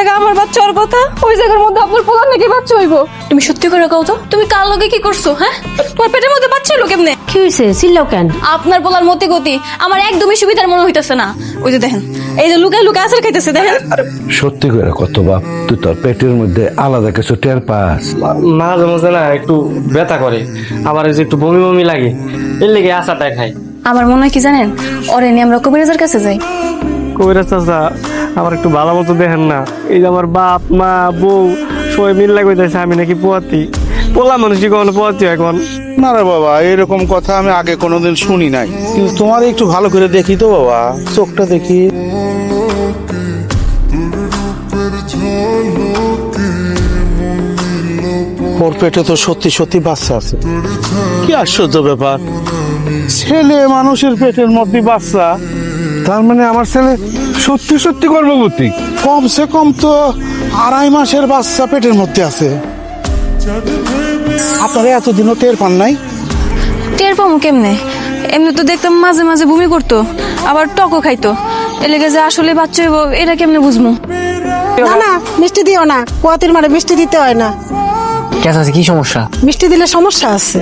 জায়গা আমার বাচ্চা ওর কথা, ওই জায়গার মধ্যে আপনার পোলার নাকি বাচ্চা হইব। তুমি সত্যি করে কও তো, তুমি কার লগে কি করছো? হ্যাঁ, তোমার পেটের মধ্যে বাচ্চা হলো কেমনে? কি হয়েছে? চিল্লাও কেন? আপনার পোলার মতে গতি আমার একদমই সুবিধার মনে হইতেছে না। ওই যে দেখেন, এই যে লুকায় লুকায় আচার খাইতেছে, দেখেন। সত্যি করে কত বাপ, তুই তোর পেটের মধ্যে আলাদা কিছু টের পাস? মাঝে মাঝে না একটু ব্যথা করে, আবার ওই যে একটু বমি বমি লাগে, এর লেগে আচারটা খাই। আমার মনে হয় কি জানেন, ওরে নিয়ে আমরা কবিরাজের কাছে যাই। কবিরাজ চাচা আমার একটু ভালো মতো দেখেন না, এই যে আমার বাপ মা বউ সবাই মিল লাগতেছে আমি নাকি পোয়াতি, পোলা মানুষই কখনো পোয়াতি এখন। না রে বাবা, এরকম কথা আমি আগে কোনোদিন শুনি নাই, কিন্তু তোমার একটু ভালো করে দেখি তো বাবা, চোখটা দেখি। ওর পেটে তো সত্যি সত্যি বাচ্চা আছে। কি আশ্চর্য ব্যাপার, ছেলে মানুষের পেটের মধ্যে বাচ্চা, তার মানে আমার ছেলে সত্যি সত্যি গর্ভবতী। কমসে কম তো 2.5 মাসের বাচ্চা পেটের মধ্যে আছে। আপনারা এতদিনও টের পান নাই? টের পাবো কেমনে? এমনি তো দেখতাম মাঝে মাঝে বমি করতো, আবার টকও খাইতো। এ লেগে যে আসলে বাচ্চা হইব এটা কেমনে বুঝবো? না না, মিষ্টি দিও না, পোয়াতির মারে মিষ্টি দিতে হয় না। কেন আছে, কি সমস্যা? মিষ্টি দিলে সমস্যা আছে।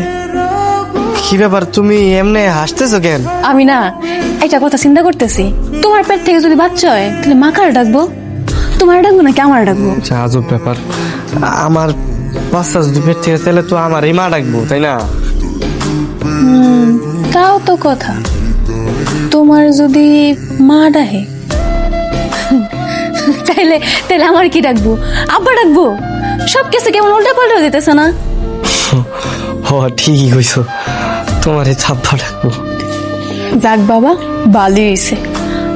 কি ব্যাপার, তুমি এমনি হাসতেছো কেন? আমি না একটা কথা চিন্তা করতেছি, তোমার পেট থেকে যদি বাচ্চা হয় তাহলে মা কার ডাকবো? তোমার ডাকবো নাকি আমার ডাকবো? আজব ব্যাপার, আমার বাচ্চা যদি পেট থেকে তাহলে তো আমার এই মা ডাকবো, তাই না? তাও তো কথা, তোমার যদি মা ডাকে তাইলে তাহলে আমার কি ডাকবো? আব্বা ডাকবো? সব কিছু কেমন উল্টা পাল্টা হয়ে যেতেছে না? হ, ঠিকই কইছো, তোমার এই ছাপ্পা ডাকবো। যাক বাবা, ভালোই হইছে।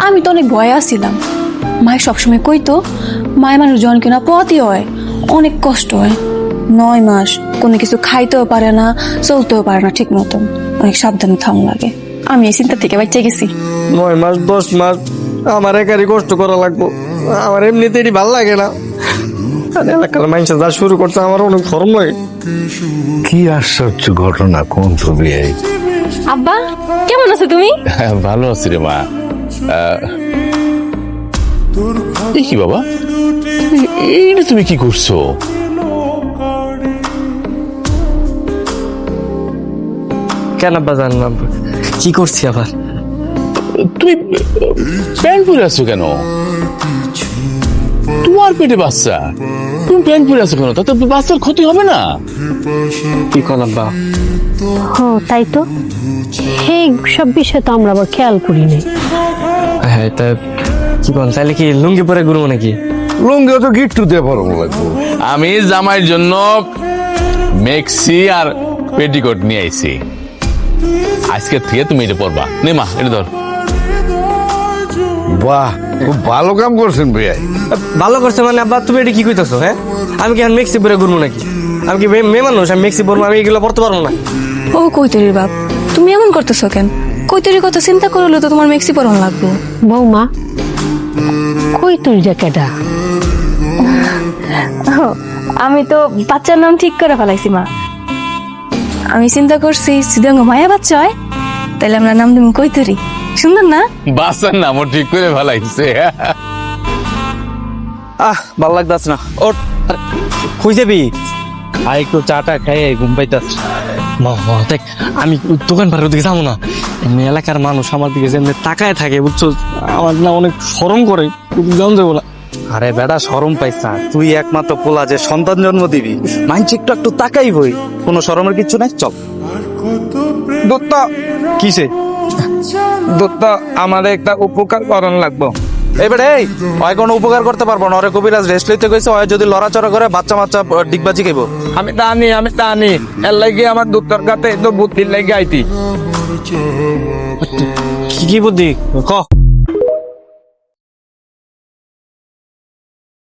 আমি তো অনেক ভয়ে আছিলাম। মায় সবসময় কইতো মায়ের মানুষ জন কিনা পথই হয়, অনেক কষ্ট হয়। 9 মাস কোনো কিছু খাইতেও পারে না, চলতেও পারে না ঠিক মতন, অনেক সাবধানে থাম লাগে। আমি এই চিন্তা থেকে বাঁচতে গেছি। 9 মাস 10 মাস আমার একারই কষ্ট করা লাগবো, আমার এমনিতেই ভাল লাগে না। আর এলাকার মানুষ যা শুরু করছে আমার অনেক শরম লাগে। কি আশ্চর্য ঘটনা কোন ছবি! আব্বা কেমন আছো তুমি? ভালো আছি রে মা। কি বাবা, এটা তুমি কি করছো? কেন আব্বা জানলাম কি করছি আবার? তুমি প্যান্ট পরে আছো কেন? তোমার পেটে বাচ্চা, তুমি প্যান্ট পরে আছো কেন? তাতে বাচ্চার ক্ষতি হবে না? কি কর আব্বা? ও তাই তো, এই সব বিষয় তো আমরা আবার খেয়াল করি নাই। হ্যাঁ, তা কি কর, তাহলে কি লুঙ্গি পরে ঘুরবো নাকি? লুঙ্গিও তো গিট্টু দিয়ে পরানো লাগবো। আমি জামাইয়ের জন্য মেক্সি আর পেটিকোট নিয়ে আইছি। আজকে থেকে তুমি এটা পরবা। নে মা, এটা ধর। বাহ, খুব ভালো কাম করছেন ভাইয়া। ভালো করছে মানে আব্বা, তুমি এটা কি কইতেছো? হ্যাঁ, আমি কি এখন মেক্সি পরে ঘুরবো নাকি? আমি কি মেয়ে মানুষ? আমি মেক্সি পরবো? আমি এগুলো পরতে পারবো না। ও কৈতরির বাপ, তুমি এমন করতেছো কেন? কৈতরির কথা চিন্তা করলে তো তোমার মেক্সি পরন লাগবো। বৌমা, কই তুই কেটা? আমি তো বাচ্চার নাম ঠিক করে ফেলাইছি মা। আমি চিন্তা করছি যদি মায়া বাচ্চা হয় তাহলে আমরা নাম দিব কৈতরি। সুন্দর না? বাচ্চার নামও ঠিক করে ফেলাইছে। ভাল লাগতাছ না, ওঠ। কই যাবি? আর একটু চাটা খাই ঘুম পাইতাছ। দেখ, আমি দোকান পাড়ার দিকে যাবো না। এমনি এলাকার মানুষ আমার দিকে যেমনি তাকায় থাকে, বুঝছো, আমার না অনেক শরম করে, যাওয়া যাবো না। আরে বেটা, শরম পাইস না, তুই একমাত্র পোলা যে সন্তান জন্ম দিবি, মাইন্ড একটু একটু তাকাই বই, কোনো শরমের কিছু নাই, চল। দত্ত কিসে? দত্ত আমাদের একটা উপকার করণ লাগবো। এবারে এই ওই কোনো উপকার করতে পারবো না, ওরে কবিরাজ রেস্ট লইতে কইছে, ওই যদি লড়াচড়া করে বাচ্চা বাচ্চা ডিগবাজি খাইব। আমি জানি এর লাগে আমার দত্তর কাছে তো বুদ্ধির লাগে আইতি। কি বুদ্ধি ক?